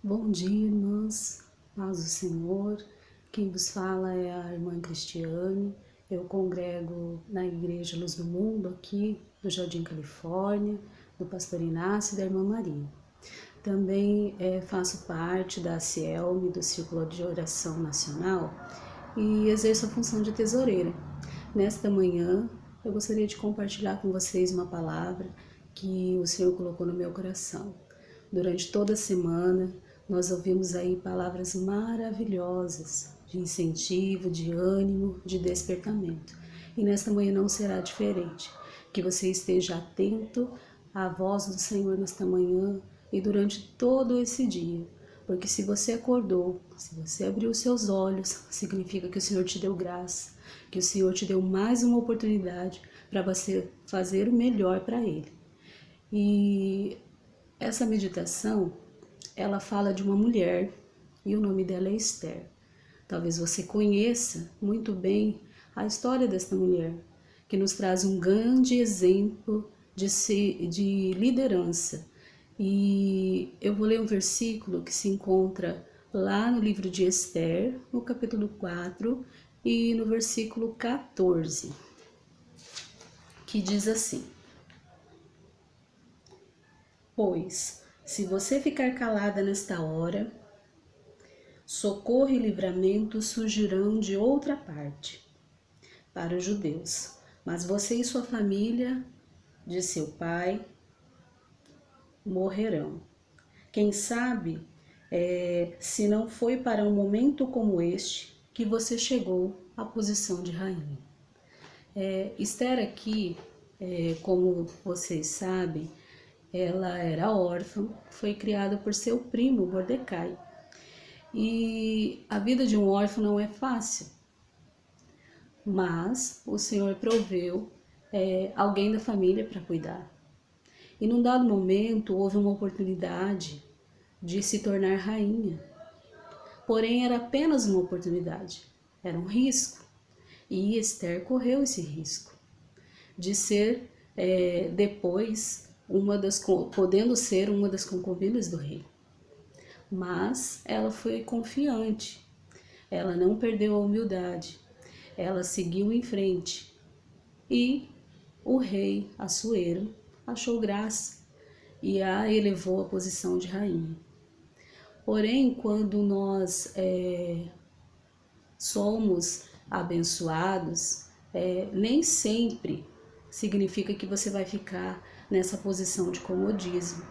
Bom dia, irmãs, paz do Senhor. Quem vos fala é a irmã Cristiane. Eu congrego na Igreja Luz do Mundo, aqui do Jardim Califórnia, do Pastor Inácio e da irmã Maria. Também faço parte da CIELM, do Círculo de Oração Nacional, e exerço a função de tesoureira. Nesta manhã, eu gostaria de compartilhar com vocês uma palavra que o Senhor colocou no meu coração. Durante toda a semana, nós ouvimos aí palavras maravilhosas de incentivo, de ânimo, de despertamento. E nesta manhã não será diferente. Que você esteja atento à voz do Senhor nesta manhã e durante todo esse dia. Porque se você acordou, se você abriu seus olhos, significa que o Senhor te deu graça, que o Senhor te deu mais uma oportunidade para você fazer o melhor para Ele. E essa meditação, ela fala de uma mulher e o nome dela é Esther. Talvez você conheça muito bem a história desta mulher, que nos traz um grande exemplo de liderança. E eu vou ler um versículo que se encontra lá no livro de Esther, no capítulo 4 e no versículo 14, que diz assim: Pois, se você ficar calada nesta hora, socorro e livramento surgirão de outra parte para os judeus, mas você e sua família, de seu pai, morrerão. Quem sabe se não foi para um momento como este que você chegou à posição de rainha. Esther aqui, como vocês sabem, ela era órfã, foi criada por seu primo Mordecai. E a vida de um órfão não é fácil, mas o Senhor proveu alguém da família para cuidar. E num dado momento houve uma oportunidade de se tornar rainha. Porém, era apenas uma oportunidade, era um risco. E Esther correu esse risco de ser depois podendo ser uma das concubinas do rei. Mas ela foi confiante, ela não perdeu a humildade, ela seguiu em frente e o rei Assuero achou graça e a elevou à posição de rainha. Porém, quando nós somos abençoados, nem sempre significa que você vai ficar nessa posição de comodismo,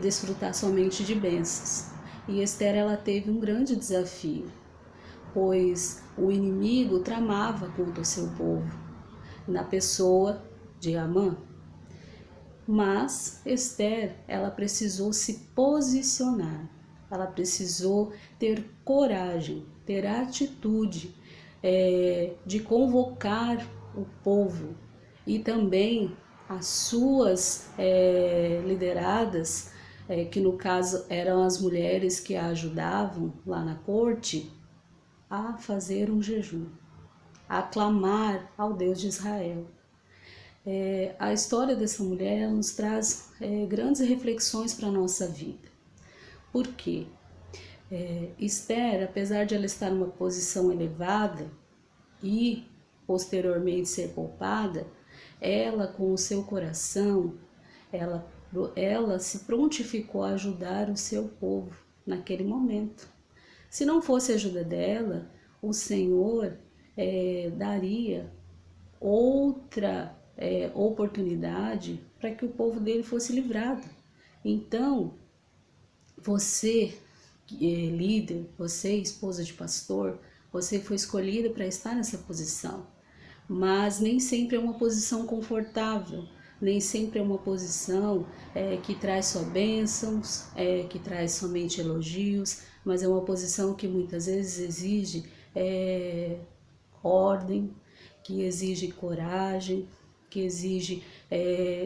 desfrutar somente de bênçãos. E Esther, ela teve um grande desafio, pois o inimigo tramava contra o seu povo, na pessoa de Amã. Mas Esther, ela precisou se posicionar, ela precisou ter coragem, ter atitude de convocar o povo e também as suas lideradas, que no caso eram as mulheres que a ajudavam lá na corte, a fazer um jejum, a clamar ao Deus de Israel. A história dessa mulher nos traz grandes reflexões para a nossa vida. Por quê? Esther, apesar de ela estar numa posição elevada e posteriormente ser poupada, ela com o seu coração, ela se prontificou a ajudar o seu povo naquele momento. Se não fosse a ajuda dela, o Senhor daria outra oportunidade para que o povo dele fosse livrado. Então, você, líder, você, esposa de pastor, você foi escolhida para estar nessa posição, mas nem sempre é uma posição confortável, nem sempre é uma posição que traz só bênçãos, que traz somente elogios, mas é uma posição que muitas vezes exige ordem, que exige coragem, que exige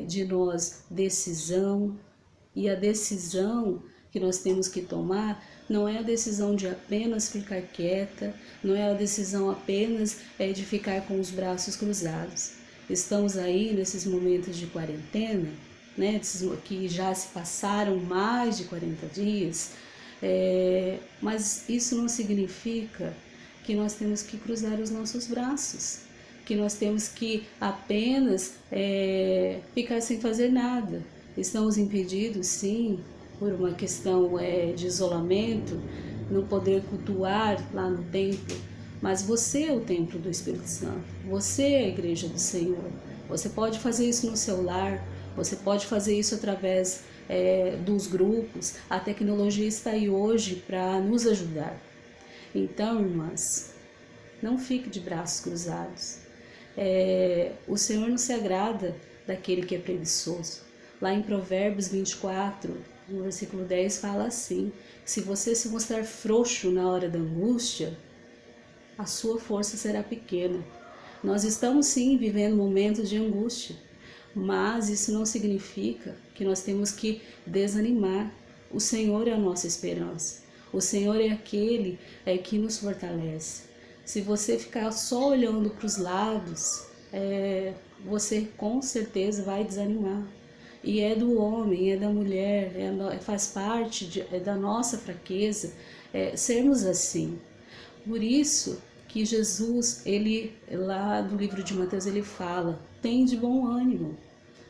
de nós decisão. E a decisão que nós temos que tomar não é a decisão de apenas ficar quieta, não é a decisão apenas de ficar com os braços cruzados. Estamos aí nesses momentos de quarentena, né, que já se passaram mais de 40 dias, Mas isso não significa que nós temos que cruzar os nossos braços, que nós temos que apenas ficar sem fazer nada. Estamos impedidos, sim, por uma questão de isolamento, não poder cultuar lá no templo, mas você é o templo do Espírito Santo, você é a igreja do Senhor. Você pode fazer isso no seu lar, você pode fazer isso através dos grupos. A tecnologia está aí hoje para nos ajudar. Então, irmãs, não fique de braços cruzados. O Senhor não se agrada daquele que é preguiçoso. Lá em Provérbios 24, no versículo 10, fala assim: se você se mostrar frouxo na hora da angústia, a sua força será pequena. Nós estamos sim vivendo momentos de angústia, mas isso não significa que nós temos que desanimar. O Senhor é a nossa esperança. O Senhor é aquele que nos fortalece. Se você ficar só olhando para os lados, você com certeza vai desanimar. E é do homem, é da mulher, faz parte da nossa fraqueza sermos assim. Por isso que Jesus, ele lá no livro de Mateus, ele fala: tem de bom ânimo,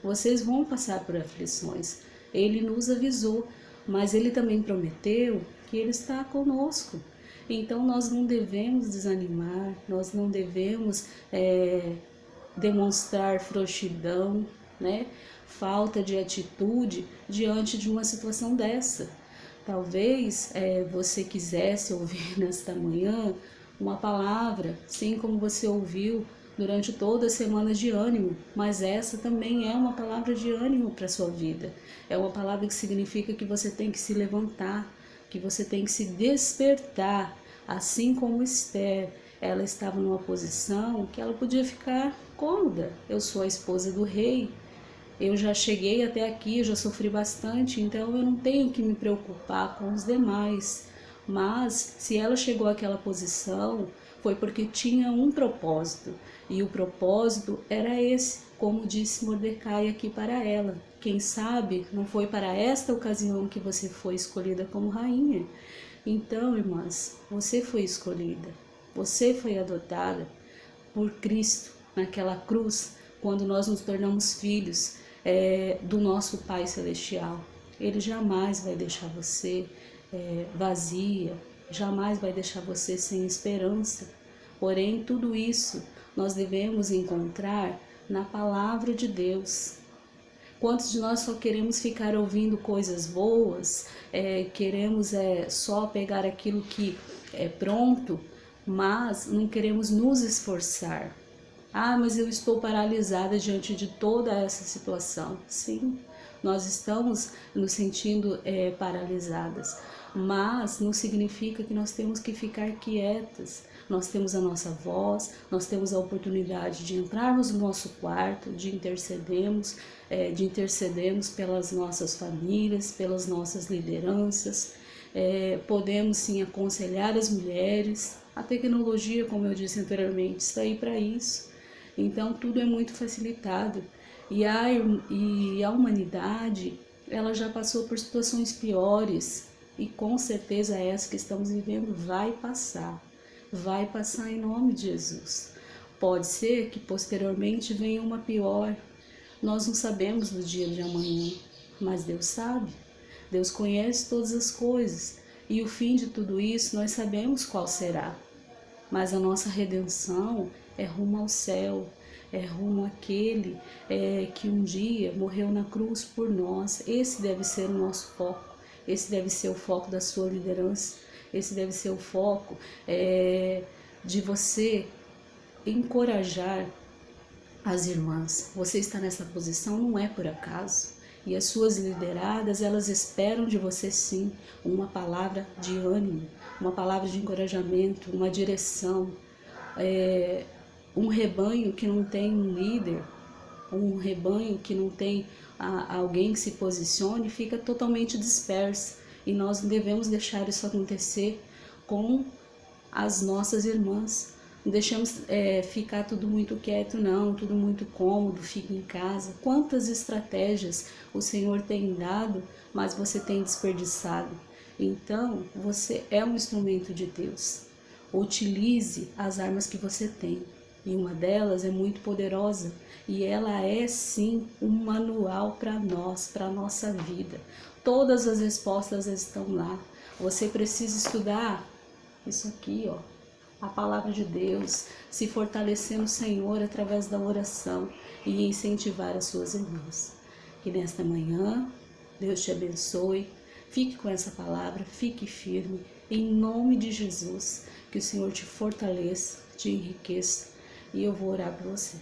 vocês vão passar por aflições. Ele nos avisou, mas ele também prometeu que ele está conosco. Então nós não devemos desanimar, nós não devemos demonstrar frouxidão, né? Falta de atitude diante de uma situação dessa. Talvez você quisesse ouvir nesta manhã uma palavra, assim como você ouviu durante toda a semana de ânimo, mas essa também é uma palavra de ânimo para a sua vida. É uma palavra que significa que você tem que se levantar, que você tem que se despertar, assim como Esther. Ela estava numa posição que ela podia ficar cômoda. Eu sou a esposa do rei, eu já cheguei até aqui, eu já sofri bastante, então eu não tenho que me preocupar com os demais. Mas se ela chegou àquela posição, foi porque tinha um propósito, e o propósito era esse, como disse Mordecai aqui para ela. Quem sabe não foi para esta ocasião que você foi escolhida como rainha. Então, irmãs, você foi escolhida, você foi adotada por Cristo naquela cruz, quando nós nos tornamos filhos do nosso Pai Celestial. Ele jamais vai deixar você vazia, jamais vai deixar você sem esperança. Porém, tudo isso nós devemos encontrar na palavra de Deus. Quantos de nós só queremos ficar ouvindo coisas boas, queremos só pegar aquilo que é pronto, mas não queremos nos esforçar. Ah, mas eu estou paralisada diante de toda essa situação. Sim, nós estamos nos sentindo paralisadas, mas não significa que nós temos que ficar quietas. Nós temos a nossa voz, nós temos a oportunidade de entrarmos no nosso quarto, de intercedermos pelas nossas famílias, pelas nossas lideranças. Podemos sim aconselhar as mulheres. A tecnologia, como eu disse anteriormente, está aí para isso. Então tudo é muito facilitado. E a humanidade, ela já passou por situações piores, e com certeza essa que estamos vivendo vai passar em nome de Jesus. Pode ser que posteriormente venha uma pior. Nós não sabemos do dia de amanhã, mas Deus sabe. Deus conhece todas as coisas, e o fim de tudo isso nós sabemos qual será. Mas a nossa redenção é rumo ao céu, é rumo àquele que um dia morreu na cruz por nós. Esse deve ser o nosso foco, esse deve ser o foco da sua liderança, esse deve ser o foco de você encorajar as irmãs. Você está nessa posição não é por acaso. E as suas lideradas, elas esperam de você sim uma palavra de ânimo, uma palavra de encorajamento, uma direção. Um rebanho que não tem um líder, um rebanho que não tem alguém que se posicione, fica totalmente disperso. E nós não devemos deixar isso acontecer com as nossas irmãs. Não deixamos ficar tudo muito quieto, não, tudo muito cômodo, fica em casa. Quantas estratégias o Senhor tem dado, mas você tem desperdiçado. Então, você é um instrumento de Deus. Utilize as armas que você tem. E uma delas é muito poderosa. E ela é sim um manual para nós, para a nossa vida. Todas as respostas estão lá. Você precisa estudar isso aqui, ó. A palavra de Deus, se fortalecer no Senhor através da oração e incentivar as suas irmãs. Que nesta manhã, Deus te abençoe, fique com essa palavra, fique firme, em nome de Jesus, que o Senhor te fortaleça, te enriqueça, e eu vou orar por você.